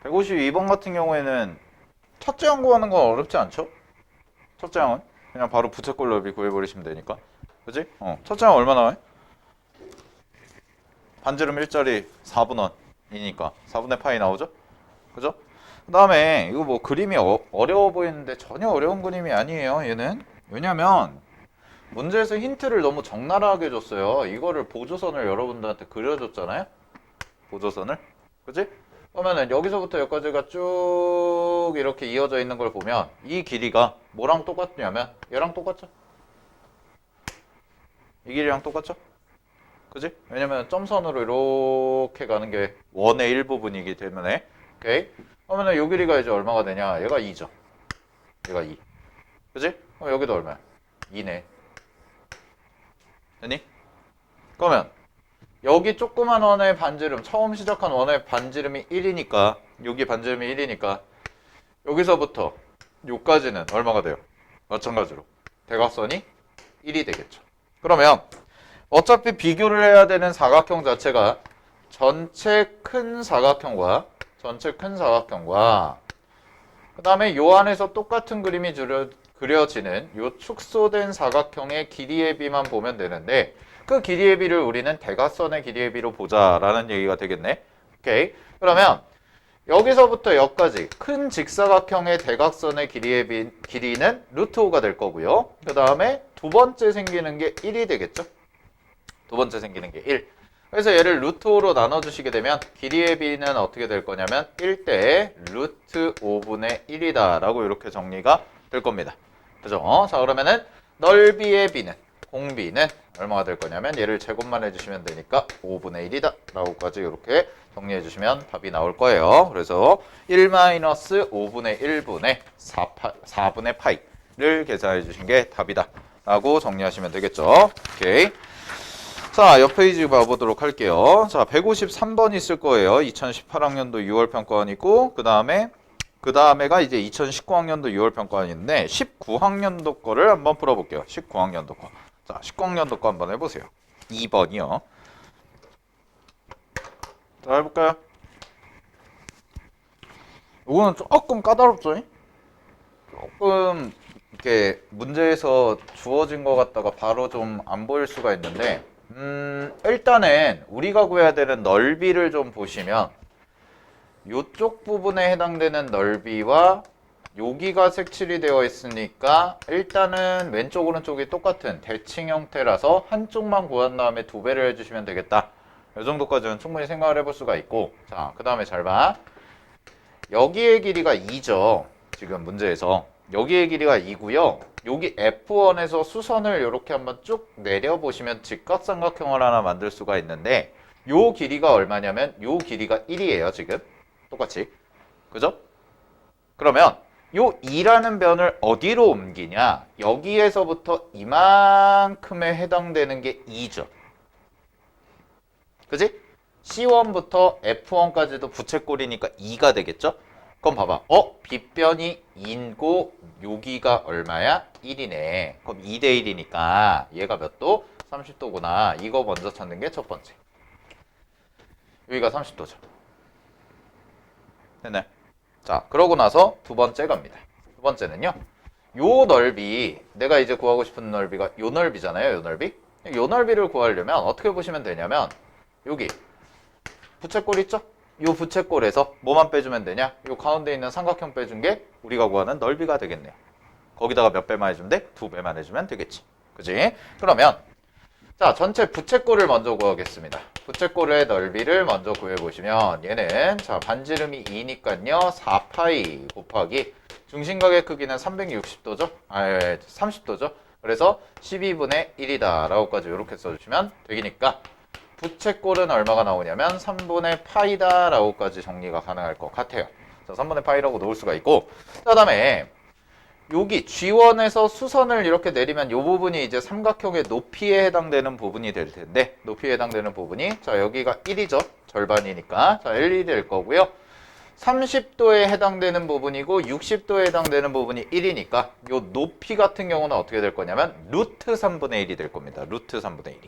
152번 같은 경우에는 첫째 항 구하는 건 어렵지 않죠? 첫째 항은 그냥 바로 부채꼴 넓이 구해버리시면 되니까. 그지? 첫째 항 얼마 나와요? 반지름 1짜리 4분원 이니까 4분의 파이 나오죠? 그죠? 그 다음에 이거 뭐 그림이 어려워 보이는데 전혀 어려운 그림이 아니에요, 얘는. 왜냐면 문제에서 힌트를 너무 적나라하게 줬어요. 이거를 보조선을 여러분들한테 그려줬잖아요. 보조선을. 그지? 그러면은 여기서부터 여기까지가 쭉 이렇게 이어져 있는 걸 보면 이 길이가 뭐랑 똑같냐면 얘랑 똑같죠? 이 길이랑 똑같죠? 그지? 왜냐면 점선으로 이렇게 가는 게 원의 일부분이기 때문에. 오케이? 그러면은 요 길이가 이제 얼마가 되냐? 얘가 2죠. 얘가 2. 그지? 여기도 얼마야? 2네. 됐니? 그러면 여기 조그만 원의 반지름, 처음 시작한 원의 반지름이 1이니까 여기 반지름이 1이니까 여기서부터 요까지는 얼마가 돼요? 마찬가지로 대각선이 1이 되겠죠. 그러면 어차피 비교를 해야 되는 사각형 자체가 전체 큰 사각형과 그 다음에 요 안에서 똑같은 그림이 그려지는 요 축소된 사각형의 길이의 비만 보면 되는데 그 길이의 비를 우리는 대각선의 길이의 비로 보자라는 얘기가 되겠네. 오케이. 그러면 여기서부터 여기까지 큰 직사각형의 대각선의 길이는 루트 5가 될 거고요. 그 다음에 두 번째 생기는 게 1이 되겠죠. 두 번째 생기는 게 1. 그래서 얘를 루트 5로 나눠주시게 되면 길이의 비는 어떻게 될 거냐면 1대 루트 5분의 1이다 라고 이렇게 정리가 될 겁니다. 그죠? 자, 그러면은 넓이의 비는, 공비는 얼마가 될 거냐면 얘를 제곱만 해주시면 되니까 5분의 1이다 라고까지 이렇게 정리해 주시면 답이 나올 거예요. 그래서 1-5분의 1분의 4분의 파이를 계산해 주신 게 답이다 라고 정리하시면 되겠죠. 오케이. 자, 옆 페이지 봐보도록 할게요. 자, 153번 있을 거예요. 2018학년도 6월 평가원이고, 그 다음에가 이제 2019학년도 6월 평가원인데, 19학년도 거를 한번 풀어볼게요. 19학년도 거. 자, 19학년도 거 한번 해보세요. 2번이요. 자, 해볼까요? 이거는 조금 까다롭죠? 조금, 이렇게 문제에서 주어진 것 같다가 바로 좀 안 보일 수가 있는데, 일단은 우리가 구해야 되는 넓이를 좀 보시면 이쪽 부분에 해당되는 넓이와 여기가 색칠이 되어 있으니까 일단은 왼쪽 오른쪽이 똑같은 대칭 형태라서 한쪽만 구한 다음에 2배를 해주시면 되겠다. 이 정도까지는 충분히 생각을 해볼 수가 있고, 자, 그 다음에 잘 봐. 여기의 길이가 2죠. 지금 문제에서 여기의 길이가 2고요. 여기 F1에서 수선을 이렇게 한번 쭉 내려보시면 직각삼각형을 하나 만들 수가 있는데 요 길이가 얼마냐면 요 길이가 1이에요. 지금 똑같이. 그죠? 그러면 요 2라는 변을 어디로 옮기냐? 여기에서부터 이만큼에 해당되는 게 2죠. 그지? C1부터 F1까지도 부채꼴이니까 2가 되겠죠? 그럼 봐봐. 빗변이 2고 여기가 얼마야? 1이네. 그럼 2대 1이니까 얘가 몇 도? 30도구나. 이거 먼저 찾는 게 첫 번째. 여기가 30도죠. 됐네. 자, 그러고 나서 두 번째 갑니다. 두 번째는요. 요 넓이, 내가 이제 구하고 싶은 넓이가 요 넓이잖아요. 요 넓이. 요 넓이를 구하려면 어떻게 보시면 되냐면 여기 부채꼴 있죠? 요 부채꼴에서 뭐만 빼주면 되냐? 요 가운데 있는 삼각형 빼준 게 우리가 구하는 넓이가 되겠네요. 거기다가 몇 배만 해주면 돼? 2배만 해주면 되겠지. 그지? 그러면 자, 전체 부채꼴을 먼저 구하겠습니다. 부채꼴의 넓이를 먼저 구해보시면 얘는 자 반지름이 2니까요. 4파이 곱하기 중심각의 크기는 360도죠? 30도죠? 그래서 12분의 1이다 라고까지 이렇게 써주시면 되니까 부채꼴은 얼마가 나오냐면 3분의 파이다 라고까지 정리가 가능할 것 같아요. 자, 3분의 파이라고 놓을 수가 있고, 그 다음에 여기 G1에서 수선을 이렇게 내리면 이 부분이 이제 삼각형의 높이에 해당되는 부분이 될 텐데, 높이에 해당되는 부분이 자 여기가 1이죠. 절반이니까 자 1이 될 거고요. 30도에 해당되는 부분이고 60도에 해당되는 부분이 1이니까 이 높이 같은 경우는 어떻게 될 거냐면 루트 3분의 1이 될 겁니다. 루트 3분의 1이.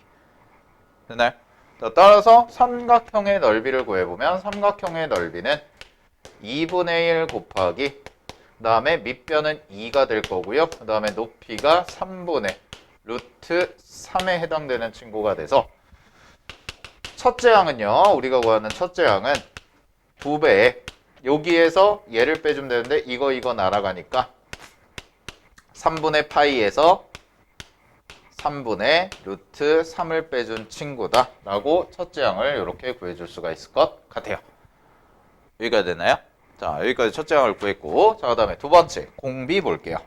됐나요? 자, 따라서 삼각형의 넓이를 구해보면 삼각형의 넓이는 2분의 1 곱하기 그 다음에 밑변은 2가 될 거고요. 그 다음에 높이가 3분의 루트 3에 해당되는 친구가 돼서 첫째 항은요. 우리가 구하는 첫째 항은 2배에 여기에서 얘를 빼주면 되는데 이거 날아가니까 3분의 파이에서 3분의 루트 3을 빼준 친구다 라고 첫째 항을 이렇게 구해줄 수가 있을 것 같아요. 여기까지 됐나요? 자, 여기까지 첫째 항을 구했고, 자, 그 다음에 두 번째 공비 볼게요.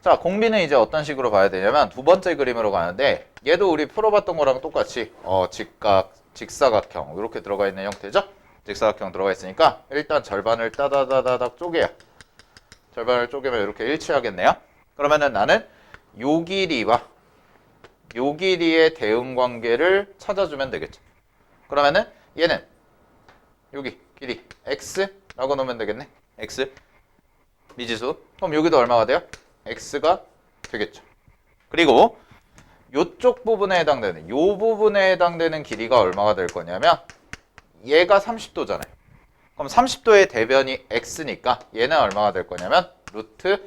자, 공비는 이제 어떤 식으로 봐야 되냐면 두 번째 그림으로 가는데 얘도 우리 풀어봤던 거랑 똑같이 직각, 직사각형 이렇게 들어가 있는 형태죠? 직사각형 들어가 있으니까 일단 절반을 따다다다닥 쪼개요. 절반을 쪼개면 이렇게 일치하겠네요. 그러면은 나는 요 길이와 요 길이의 대응 관계를 찾아주면 되겠죠. 그러면은 얘는 여기 길이 x라고 놓으면 되겠네. x 미지수. 그럼 여기도 얼마가 돼요? x가 되겠죠. 그리고 요쪽 부분에 해당되는 요 부분에 해당되는 길이가 얼마가 될 거냐면 얘가 30도잖아요. 그럼 30도의 대변이 x니까 얘는 얼마가 될 거냐면 루트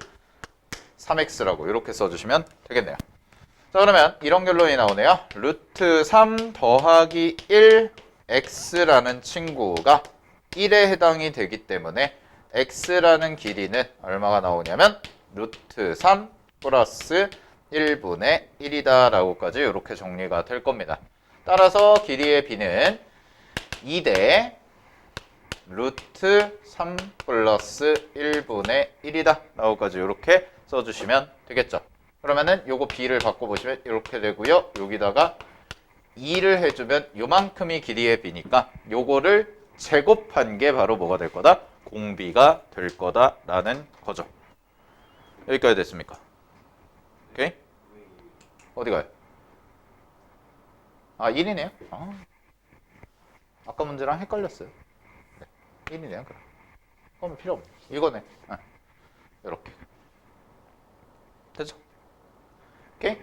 3x라고 이렇게 써주시면 되겠네요. 자, 그러면 이런 결론이 나오네요. 루트 3 더하기 1 x라는 친구가 1에 해당이 되기 때문에 x라는 길이는 얼마가 나오냐면 루트 3 플러스 1분의 1이다 라고까지 이렇게 정리가 될 겁니다. 따라서 길이의 b는 2대 루트 3 플러스 1분의 1이다 라고까지 이렇게 써주시면 되겠죠. 그러면은 요거 b를 바꿔보시면 이렇게 되고요. 여기다가 2를 해주면 요만큼이 길이의 b니까 요거를 제곱한 게 바로 뭐가 될 거다? 공비가 될 거다라는 거죠. 여기까지 됐습니까? 오케이? 어디 가요? 아, 1이네요? 아까 문제랑 헷갈렸어요. 네, 1이네요, 그럼. 그러면 필요 없네. 이거네. 이렇게. 됐죠? 오케이?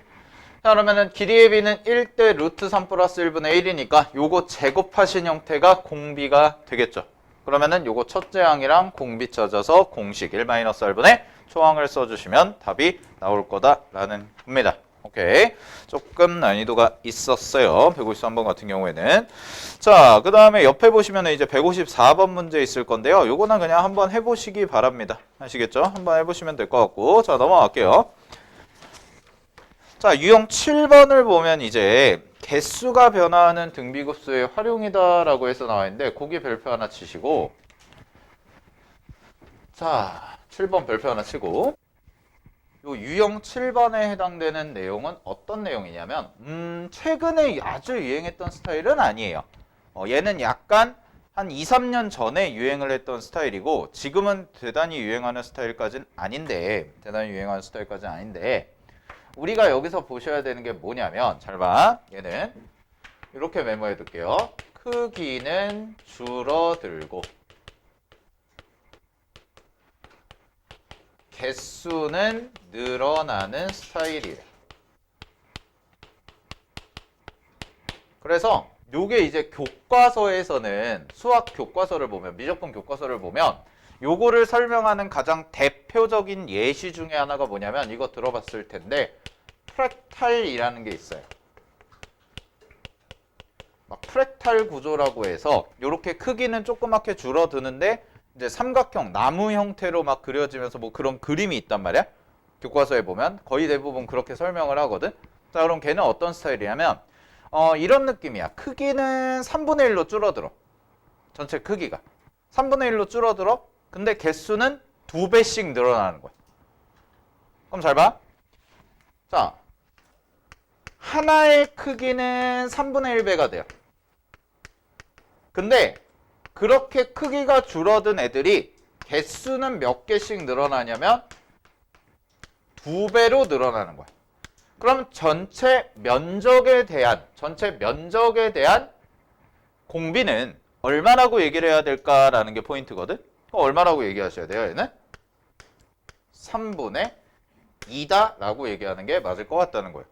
자, 그러면은 길이의 b는 1대 루트 3 플러스 1분의 1이니까 요거 제곱하신 형태가 공비가 되겠죠. 그러면은 요거 첫째 항이랑 공비 찾아서 공식 1-r분의 초항을 써주시면 답이 나올 거다라는 겁니다. 오케이. 조금 난이도가 있었어요. 153번 같은 경우에는. 자, 그 다음에 옆에 보시면 이제 154번 문제 있을 건데요. 요거는 그냥 한번 해보시기 바랍니다. 아시겠죠? 한번 해보시면 될 것 같고. 자, 넘어갈게요. 자, 유형 7번을 보면 이제 개수가 변화하는 등비급수의 활용이다라고 해서 나와 있는데 거기 별표 하나 치시고, 자, 7번 별표 하나 치고, 요 유형 7번에 해당되는 내용은 어떤 내용이냐면 최근에 아주 유행했던 스타일은 아니에요. 얘는 약간 한 2, 3년 전에 유행을 했던 스타일이고 지금은 대단히 유행하는 스타일까지는 아닌데 우리가 여기서 보셔야 되는 게 뭐냐면 잘 봐. 얘는 이렇게 메모해 둘게요. 크기는 줄어들고 개수는 늘어나는 스타일이에요. 그래서 요게 이제 교과서에서는 수학 교과서를 보면 미적분 교과서를 보면 요거를 설명하는 가장 대표적인 예시 중에 하나가 뭐냐면 이거 들어봤을 텐데 프랙탈이라는 게 있어요. 프랙탈 구조라고 해서 요렇게 크기는 조그맣게 줄어드는데 이제 삼각형, 나무 형태로 막 그려지면서 뭐 그런 그림이 있단 말이야. 교과서에 보면 거의 대부분 그렇게 설명을 하거든. 자, 그럼 걔는 어떤 스타일이냐면 이런 느낌이야. 크기는 3분의 1로 줄어들어. 전체 크기가 3분의 1로 줄어들어. 근데 개수는 2배씩 늘어나는 거야. 그럼 잘 봐. 자, 하나의 크기는 3분의 1배가 돼요. 근데 그렇게 크기가 줄어든 애들이 개수는 몇 개씩 늘어나냐면 2배로 늘어나는 거야. 그럼 전체 면적에 대한 공비는 얼마라고 얘기를 해야 될까라는 게 포인트거든. 얼마라고 얘기하셔야 돼요, 얘는? 3분의 2다 라고 얘기하는 게 맞을 것 같다는 거예요.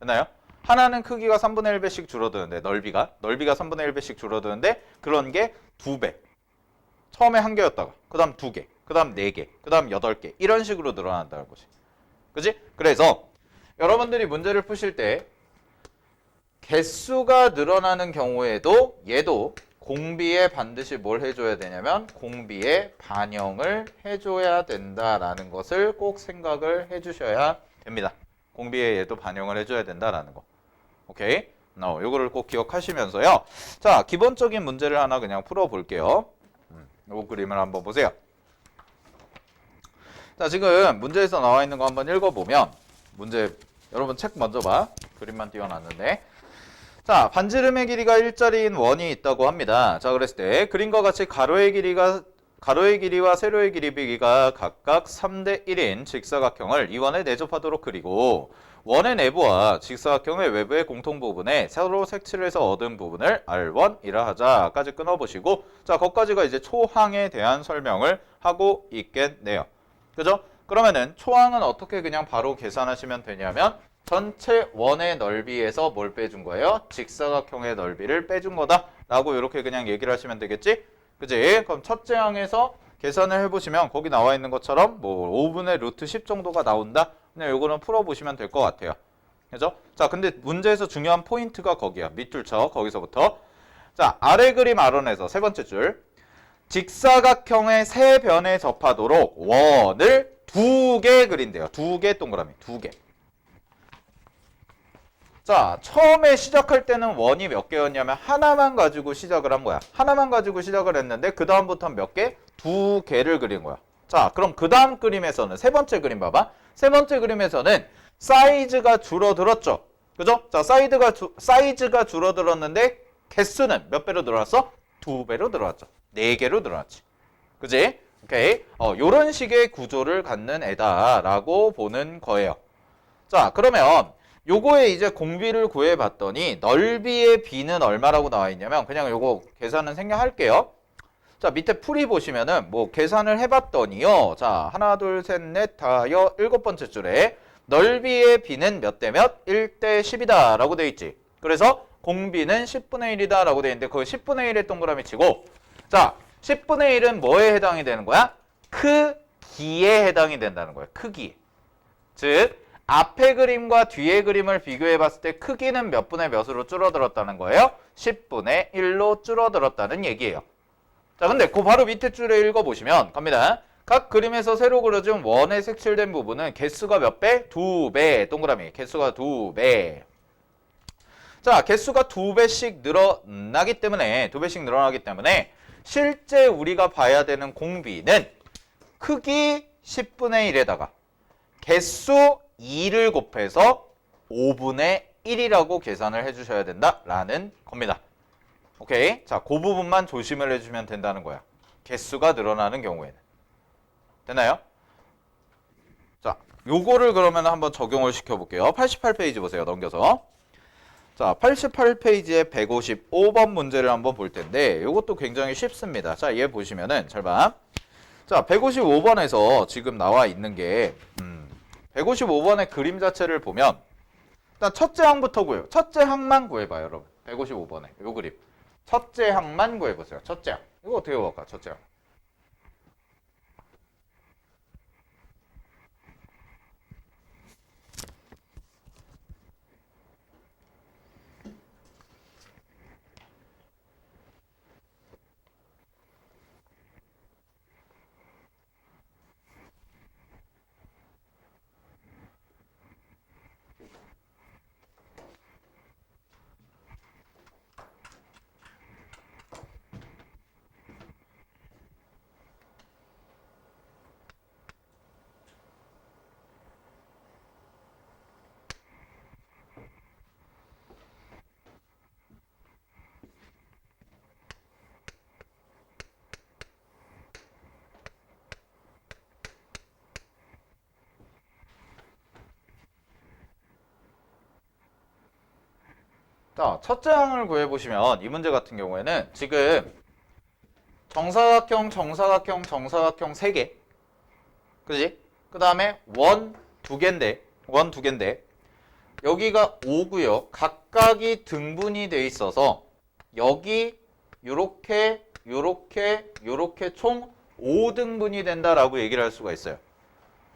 됐나요? 하나는 크기가 3분의 1배씩 줄어드는데 넓이가 3분의 1배씩 줄어드는데 그런 게 2배. 처음에 한 개였다가 그 다음 두 개, 그 다음 네 개, 그 다음 여덟 개 이런 식으로 늘어난다는 거지. 그지? 그래서 여러분들이 문제를 푸실 때 개수가 늘어나는 경우에도 얘도 공비에 반드시 뭘 해줘야 되냐면 공비에 반영을 해줘야 된다라는 것을 꼭 생각을 해주셔야 됩니다. 공비에 얘도 반영을 해줘야 된다라는 거. 오케이? 요거를 꼭 기억하시면서요. 자, 기본적인 문제를 하나 그냥 풀어볼게요. 요 그림을 한번 보세요. 자, 지금 문제에서 나와 있는 거 한번 읽어보면 문제 여러분 책 먼저 봐. 그림만 띄워놨는데 자, 반지름의 길이가 일자리인 원이 있다고 합니다. 자, 그랬을 때 그림과 같이 가로의 길이와 세로의 길이가 각각 3대 1인 직사각형을 이 원에 내접하도록 그리고 원의 내부와 직사각형의 외부의 공통 부분에 세로 색칠을 해서 얻은 부분을 R1이라 하자까지 끊어보시고 자, 거기까지가 이제 초항에 대한 설명을 하고 있겠네요. 그죠? 그러면은 초항은 어떻게 그냥 바로 계산하시면 되냐면 전체 원의 넓이에서 뭘 빼준 거예요? 직사각형의 넓이를 빼준 거다라고 이렇게 그냥 얘기를 하시면 되겠지? 그지? 그럼 첫째 항에서 계산을 해보시면 거기 나와 있는 것처럼 뭐 5분의 루트 10 정도가 나온다? 그냥 요거는 풀어보시면 될 것 같아요. 그죠? 자, 근데 문제에서 중요한 포인트가 거기야. 밑줄 쳐. 거기서부터. 자, 아래 그림 아론에서 세 번째 줄. 직사각형의 세 변에 접하도록 원을 두 개 그린대요. 두 개 동그라미. 두 개. 자, 처음에 시작할 때는 원이 몇 개였냐면 하나만 가지고 시작을 한 거야. 하나만 가지고 시작을 했는데 그 다음부터는 몇 개? 두 개를 그린 거야. 자, 그럼 그 다음 그림에서는 세 번째 그림 봐봐. 세 번째 그림에서는 사이즈가 줄어들었죠. 그죠? 자, 사이즈가 줄어들었는데 개수는 몇 배로 늘어났어? 두 배로 늘어났죠. 네 개로 늘어났지. 그지? 오케이. 요런 식의 구조를 갖는 애다라고 보는 거예요. 자, 그러면 요거에 이제 공비를 구해봤더니 넓이의 비는 얼마라고 나와 있냐면 그냥 요거 계산은 생략할게요. 자, 밑에 풀이 보시면은 뭐 계산을 해봤더니요. 자, 하나, 둘, 셋, 넷, 다여, 일곱 번째 줄에 넓이의 비는 몇 대 몇? 1대 10이다 라고 돼 있지. 그래서 공비는 10분의 1이다 라고 돼 있는데 그 10분의 1에 동그라미 치고 자, 10분의 1은 뭐에 해당이 되는 거야? 크기에 해당이 된다는 거야. 크기. 즉 앞에 그림과 뒤에 그림을 비교해 봤을 때 크기는 몇 분의 몇으로 줄어들었다는 거예요? 10분의 1로 줄어들었다는 얘기예요. 자, 근데 그 바로 밑에 줄에 읽어보시면 갑니다. 각 그림에서 세로 그려진 원에 색칠된 부분은 개수가 몇 배? 2배. 동그라미. 개수가 2배. 자, 개수가 2배씩 늘어나기 때문에 실제 우리가 봐야 되는 공비는 크기 10분의 1에다가 개수 2를 곱해서 5분의 1이라고 계산을 해주셔야 된다라는 겁니다. 오케이? 자, 그 부분만 조심을 해주면 된다는 거야. 개수가 늘어나는 경우에는. 됐나요? 자, 요거를 그러면 한번 적용을 시켜볼게요. 88페이지 보세요. 넘겨서. 자, 88페이지에 155번 문제를 한번 볼 텐데 요것도 굉장히 쉽습니다. 자, 얘 보시면은 잘 봐. 자, 155번에서 지금 나와 있는 게 155번의 그림 자체를 보면 일단 첫째 항부터 구해요. 첫째 항만 구해봐요, 여러분. 155번에 요 그림. 첫째 항만 구해보세요. 첫째 항. 이거 어떻게 볼까? 첫째 항. 자, 첫째 항을 구해보시면 이 문제 같은 경우에는 지금 정사각형 3개. 그지? 그 다음에 원 두 개인데 여기가 5고요. 각각이 등분이 돼 있어서 여기 요렇게 요렇게 총 5등분이 된다라고 얘기를 할 수가 있어요.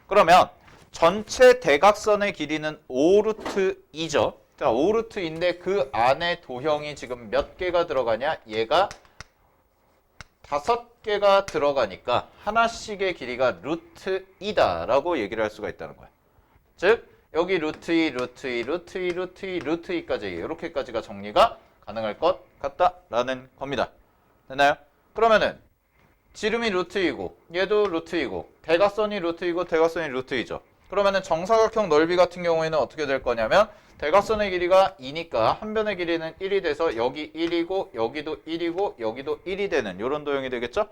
그러면 전체 대각선의 길이는 5루트 2죠. 자, 5루트인데 그 안에 도형이 지금 몇 개가 들어가냐? 얘가 5개가 들어가니까 하나씩의 길이가 루트 2다 라고 얘기를 할 수가 있다는 거야. 즉 여기 루트 2, 루트 2, 루트 2, 루트 2, 루트 2까지 이렇게까지가 정리가 가능할 것 같다라는 겁니다. 됐나요? 그러면은 지름이 루트 2고 얘도 루트 2고 대각선이 루트 2고 대각선이 루트 2죠. 그러면은 정사각형 넓이 같은 경우에는 어떻게 될 거냐면 대각선의 길이가 2니까 한 변의 길이는 1이 돼서 여기 1이고 여기도 1이고 여기도 1이 되는 이런 도형이 되겠죠?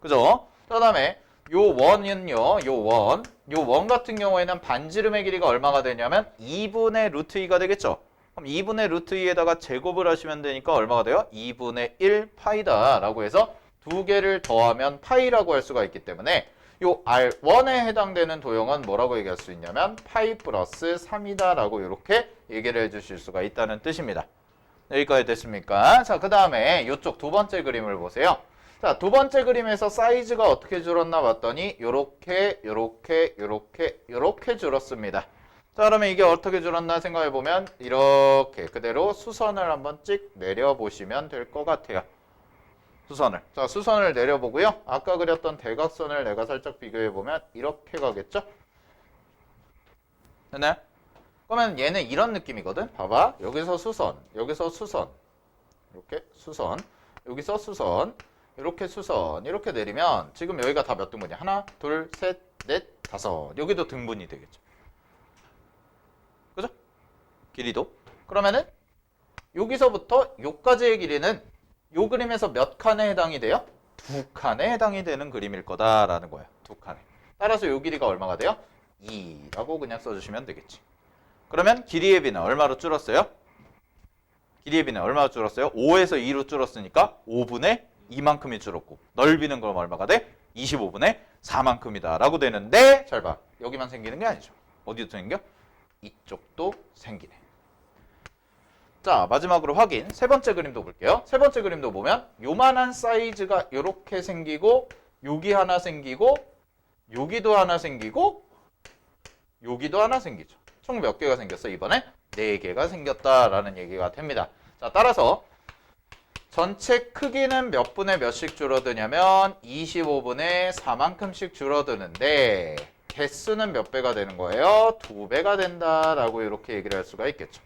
그죠? 그 다음에 요 원은요, 요 원 같은 경우에는 반지름의 길이가 얼마가 되냐면 2분의 루트 2가 되겠죠? 그럼 2분의 루트 2에다가 제곱을 하시면 되니까 얼마가 돼요? 2분의 1 파이다 라고 해서 두 개를 더하면 파이라고 할 수가 있기 때문에 요 R1에 해당되는 도형은 뭐라고 얘기할 수 있냐면 파이 플러스 3이다 라고 이렇게 얘기를 해주실 수가 있다는 뜻입니다. 여기까지 됐습니까? 자, 그 다음에 이쪽 두 번째 그림을 보세요. 자, 두 번째 그림에서 사이즈가 어떻게 줄었나 봤더니 요렇게 줄었습니다. 자, 그러면 이게 어떻게 줄었나 생각해보면 이렇게 그대로 수선을 한번 찍 내려보시면 될 것 같아요. 수선을. 자, 수선을 내려보고요. 아까 그렸던 대각선을 내가 살짝 비교해보면 이렇게 가겠죠? 됐나요? 그러면 얘는 이런 느낌이거든? 봐봐. 여기서 수선, 여기서 수선, 이렇게 수선, 여기서 수선, 이렇게 수선, 이렇게 내리면 지금 여기가 다 몇 등분이야? 하나, 둘, 셋, 넷, 다섯. 여기도 등분이 되겠죠. 그죠? 길이도. 그러면은 여기서부터 여기까지의 길이는 요 그림에서 몇 칸에 해당이 돼요? 2칸에 해당이 되는 그림일 거다라는 거예요. 2칸에. 따라서 요 길이가 얼마가 돼요? 2라고 그냥 써주시면 되겠지. 그러면 길이의 비는 얼마로 줄었어요? 길이의 비는 얼마로 줄었어요? 5에서 2로 줄었으니까 5분의 2만큼이 줄었고 넓이는 그럼 얼마가 돼? 25분의 4만큼이다 라고 되는데 잘 봐. 여기만 생기는 게 아니죠. 어디도 생겨? 이쪽도 생기네. 자, 마지막으로 확인. 세 번째 그림도 볼게요. 세 번째 그림도 보면 요만한 사이즈가 요렇게 생기고 여기 하나 생기고 여기도 하나 생기고 여기도 하나 생기죠. 총 몇 개가 생겼어? 이번에 4개가 생겼다라는 얘기가 됩니다. 자, 따라서 전체 크기는 몇 분의 몇씩 줄어드냐면 25분의 4만큼씩 줄어드는데 개수는 몇 배가 되는 거예요? 2배가 된다라고 이렇게 얘기를 할 수가 있겠죠.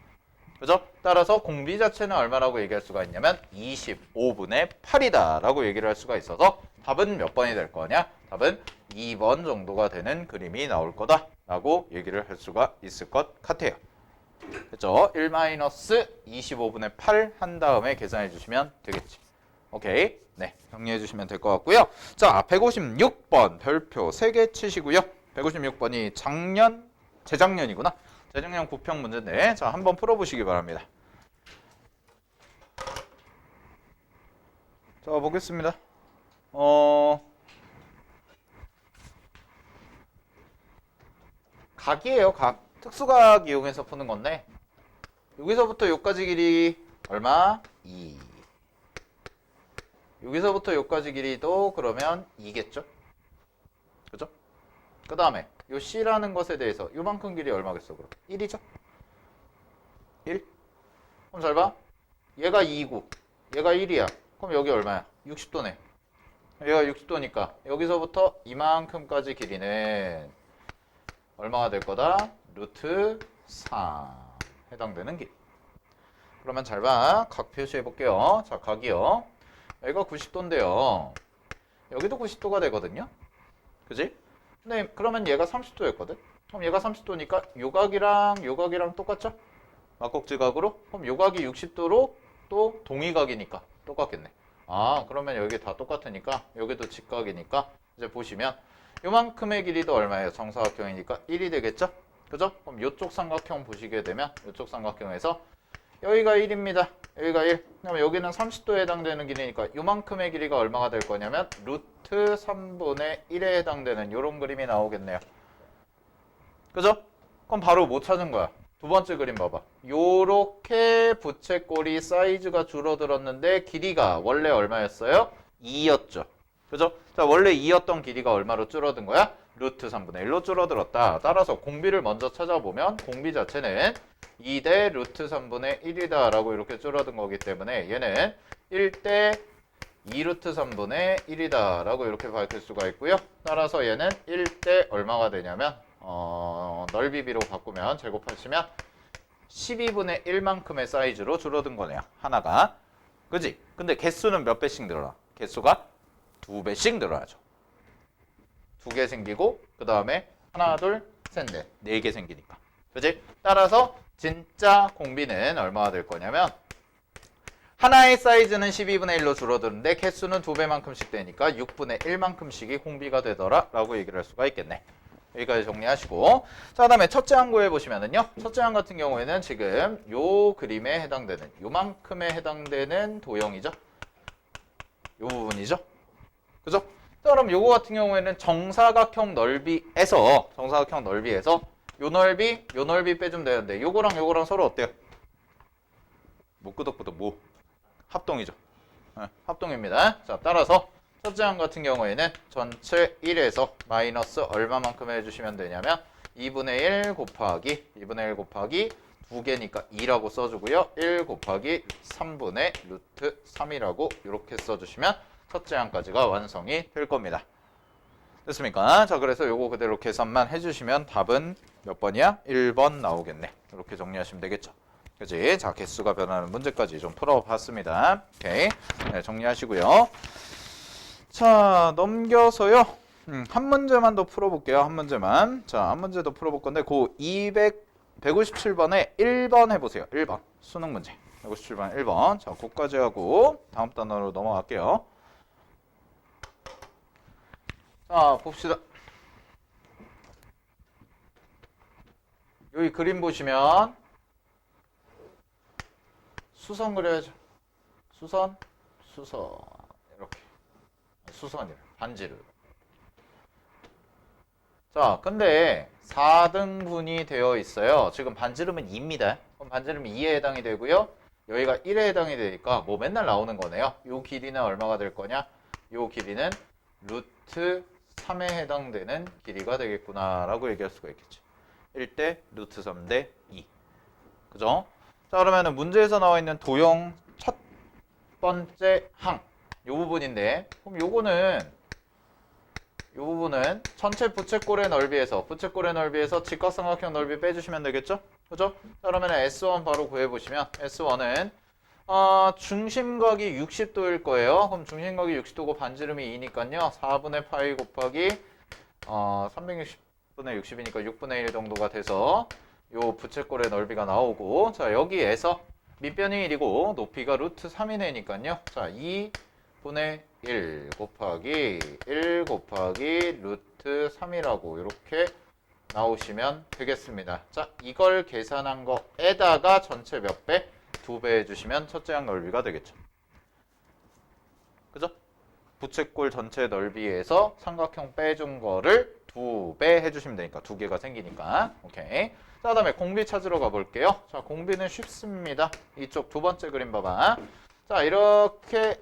그죠? 따라서 공비 자체는 얼마라고 얘기할 수가 있냐면 25분의 8이다 라고 얘기를 할 수가 있어서 답은 몇 번이 될 거냐? 답은 2번 정도가 되는 그림이 나올 거다 라고 얘기를 할 수가 있을 것 같아요. 그죠? 1-25분의 8 한 다음에 계산해 주시면 되겠지. 오케이. 네, 정리해 주시면 될 것 같고요. 자, 156번 별표 3개 치시고요. 156번이 재작년이구나. 재작년 구평 문제인데, 자, 한번 풀어보시기 바랍니다. 자, 보겠습니다. 각이에요, 각. 특수각 이용해서 푸는 건데, 여기서부터 여기까지 길이 얼마? 2. 여기서부터 여기까지 길이도 그러면 2겠죠? 그죠? 그 다음에 요 C라는 것에 대해서 요만큼 길이 얼마겠어? 그럼 1이죠? 1? 그럼 잘 봐. 얘가 2고 얘가 1이야. 그럼 여기 얼마야? 60도네. 얘가 60도니까 여기서부터 이만큼까지 길이는 얼마가 될 거다? 루트 3 해당되는 길이. 그러면 잘 봐. 각 표시해 볼게요. 자, 각이요. 여기가 90도인데요. 여기도 90도가 되거든요. 그지? 근데 그러면 얘가 30도였거든? 그럼 얘가 30도니까 요각이랑 똑같죠? 막곡지각으로? 그럼 요각이 60도로 또 동의각이니까 똑같겠네. 아, 그러면 여기 다 똑같으니까 여기도 직각이니까 이제 보시면 요만큼의 길이도 얼마예요? 정사각형이니까 1이 되겠죠? 그죠? 그럼 요쪽 삼각형 보시게 되면 요쪽 삼각형에서 여기가 1입니다. 여기가 1. 그럼 여기는 30도에 해당되는 길이니까 요만큼의 길이가 얼마가 될 거냐면 루트 3분의 1에 해당되는 요런 그림이 나오겠네요. 그죠? 그럼 바로 뭐 찾은 거야? 두 번째 그림 봐봐. 요렇게 부채꼴이 사이즈가 줄어들었는데 길이가 원래 얼마였어요? 2였죠. 그죠? 자, 원래 2였던 길이가 얼마로 줄어든 거야? 루트 3분의 1로 줄어들었다. 따라서 공비를 먼저 찾아보면 공비 자체는 2대 루트 3분의 1이다 라고 이렇게 줄어든 거기 때문에 얘는 1대 2루트 3분의 1이다 라고 이렇게 밝힐 수가 있고요. 따라서 얘는 1대 얼마가 되냐면 넓이비로 바꾸면 제곱하시면 12분의 1만큼의 사이즈로 줄어든 거네요. 하나가. 그지? 근데 개수는 몇 배씩 늘어나? 개수가 2배씩 늘어나죠. 2개 생기고 그 다음에 하나, 둘, 셋, 넷. 4개 생기니까. 그지? 따라서 진짜 공비는 얼마가 될 거냐면 하나의 사이즈는 12분의 1로 줄어드는데 개수는 2배만큼씩 되니까 6분의 1만큼씩이 공비가 되더라 라고 얘기를 할 수가 있겠네. 여기까지 정리하시고 자, 그다음에 첫째 항 구해보시면은요. 첫째 항 같은 경우에는 지금 요 그림에 해당되는 요만큼에 해당되는 도형이죠. 요 부분이죠. 그죠? 자, 그럼 요거 같은 경우에는 정사각형 넓이에서 요 넓이 빼주면 되는데 요거랑 서로 어때요? 뭐 끄덕끄덕 뭐 합동이죠. 네, 합동입니다. 자, 따라서 첫째 항 같은 경우에는 전체 1에서 마이너스 얼마만큼 해주시면 되냐면 2분의 1 곱하기 2개니까 2라고 써주고요. 1 곱하기 3분의 루트 3이라고 이렇게 써주시면 첫째 항까지가 완성이 될 겁니다. 됐습니까? 자, 그래서 요거 그대로 계산만 해주시면 답은 몇 번이야? 1번 나오겠네. 이렇게 정리하시면 되겠죠. 그치? 자, 개수가 변하는 문제까지 좀 풀어봤습니다. 오케이. 네, 정리하시고요. 자, 넘겨서요. 한 문제만 더 풀어볼게요. 한 문제만. 자, 한 문제 더 풀어볼 건데, 157번에 1번 해보세요. 1번. 수능 문제. 157번 1번. 자, 그거까지 하고 다음 단어로 넘어갈게요. 자, 봅시다. 여기 그림 보시면 수선 그려야죠. 수선 이렇게 수선이래. 반지름. 자, 근데 4등분이 되어 있어요. 지금 반지름은 2입니다. 그럼 반지름이 2에 해당이 되고요. 여기가 1에 해당이 되니까 뭐 맨날 나오는 거네요. 요 길이는 얼마가 될 거냐? 요 길이는 루트 3에 해당되는 길이가 되겠구나 라고 얘기할 수가 있겠죠. 1대 루트 3대 2. 그죠? 자, 그러면은 문제에서 나와 있는 도형 첫 번째 항. 요 부분인데, 그럼 요 부분은 전체 부채꼴의 넓이에서 직각삼각형 넓이 빼주시면 되겠죠? 그죠? 자, 그러면 S1 바로 구해보시면 S1은 중심각이 60도일 거예요. 그럼 중심각이 60도고 반지름이 2니까요. 4분의 파이 곱하기 360분의 60이니까 6분의 1 정도가 돼서 요 부채꼴의 넓이가 나오고, 자, 여기에서 밑변이 1이고 높이가 루트 3이네니까요. 자, 2분의 1 곱하기 루트 3이라고 이렇게 나오시면 되겠습니다. 자, 이걸 계산한 거에다가 전체 몇 배? 2배 해주시면 첫째 항 넓이가 되겠죠. 그죠? 부채꼴 전체 넓이에서 삼각형 빼준 거를 2배 해주시면 되니까 2개가 생기니까. 오케이. 자, 그다음에 공비 찾으러 가볼게요. 자, 공비는 쉽습니다. 이쪽 두 번째 그림 봐봐. 자, 이렇게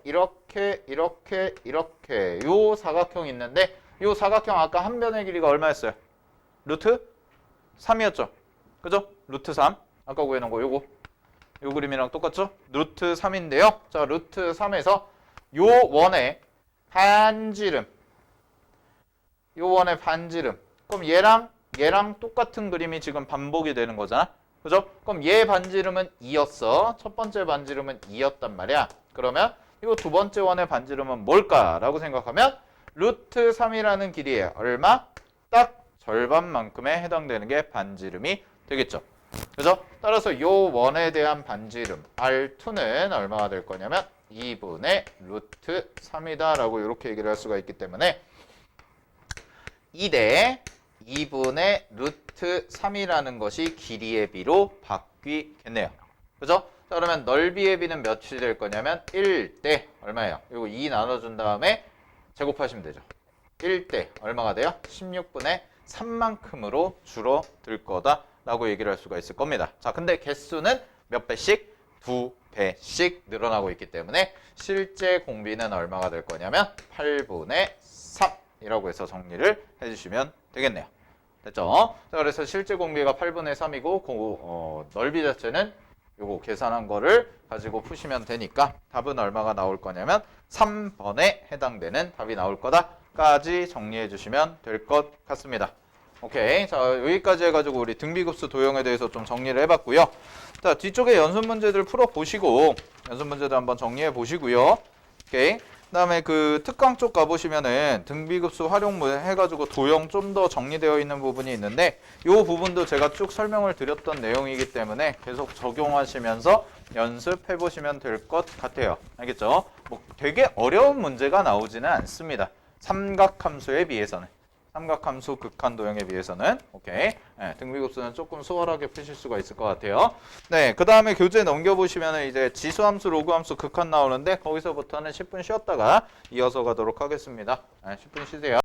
요 사각형이 있는데 요 사각형 아까 한 변의 길이가 얼마였어요? 루트 3이었죠. 그죠? 루트 3. 아까 구해놓은 거 요거. 요 그림이랑 똑같죠? 루트 3인데요. 자, 루트 3에서 요 원의 반지름. 그럼 얘랑 똑같은 그림이 지금 반복이 되는 거잖아. 그죠? 그럼 얘 반지름은 2였어. 첫 번째 반지름은 2였단 말이야. 그러면 이거 두 번째 원의 반지름은 뭘까라고 생각하면 루트 3이라는 길이에 얼마? 딱 절반만큼에 해당되는 게 반지름이 되겠죠. 그죠? 따라서 요 원에 대한 반지름 R2는 얼마가 될 거냐면 2분의 루트 3이다 라고 이렇게 얘기를 할 수가 있기 때문에 2대 2분의 루트 3이라는 것이 길이의 비로 바뀌겠네요. 그죠? 자, 그러면 넓이의 비는 몇이 될 거냐면 1대 얼마예요? 이거 2 나눠준 다음에 제곱하시면 되죠. 1대 얼마가 돼요? 16분의 3만큼으로 줄어들 거다 라고 얘기를 할 수가 있을 겁니다. 자, 근데 개수는 몇 배씩? 2 배씩 늘어나고 있기 때문에 실제 공비는 얼마가 될 거냐면 8분의 3이라고 해서 정리를 해주시면 되겠네요. 됐죠? 자, 그래서 실제 공비가 8분의 3이고 넓이 자체는 요거 계산한 거를 가지고 푸시면 되니까 답은 얼마가 나올 거냐면 3번에 해당되는 답이 나올 거다까지 정리해 주시면 될 것 같습니다. 오케이. 자, 여기까지 해가지고 우리 등비급수 도형에 대해서 좀 정리를 해봤고요. 자, 뒤쪽에 연습 문제들 풀어보시고 연습 문제들 한번 정리해 보시고요. 오케이. 그 다음에 그 특강 쪽 가보시면은 등비급수 활용 해가지고 도형 좀 더 정리되어 있는 부분이 있는데 이 부분도 제가 쭉 설명을 드렸던 내용이기 때문에 계속 적용하시면서 연습해 보시면 될 것 같아요. 알겠죠? 뭐 되게 어려운 문제가 나오지는 않습니다. 삼각함수에 비해서는. 삼각함수 극한 도형에 비해서는. 오케이. 네, 등비급수는 조금 수월하게 푸실 수가 있을 것 같아요. 네, 그 다음에 교재 넘겨보시면 이제 지수함수, 로그함수 극한 나오는데 거기서부터는 10분 쉬었다가 이어서 가도록 하겠습니다. 네, 10분 쉬세요.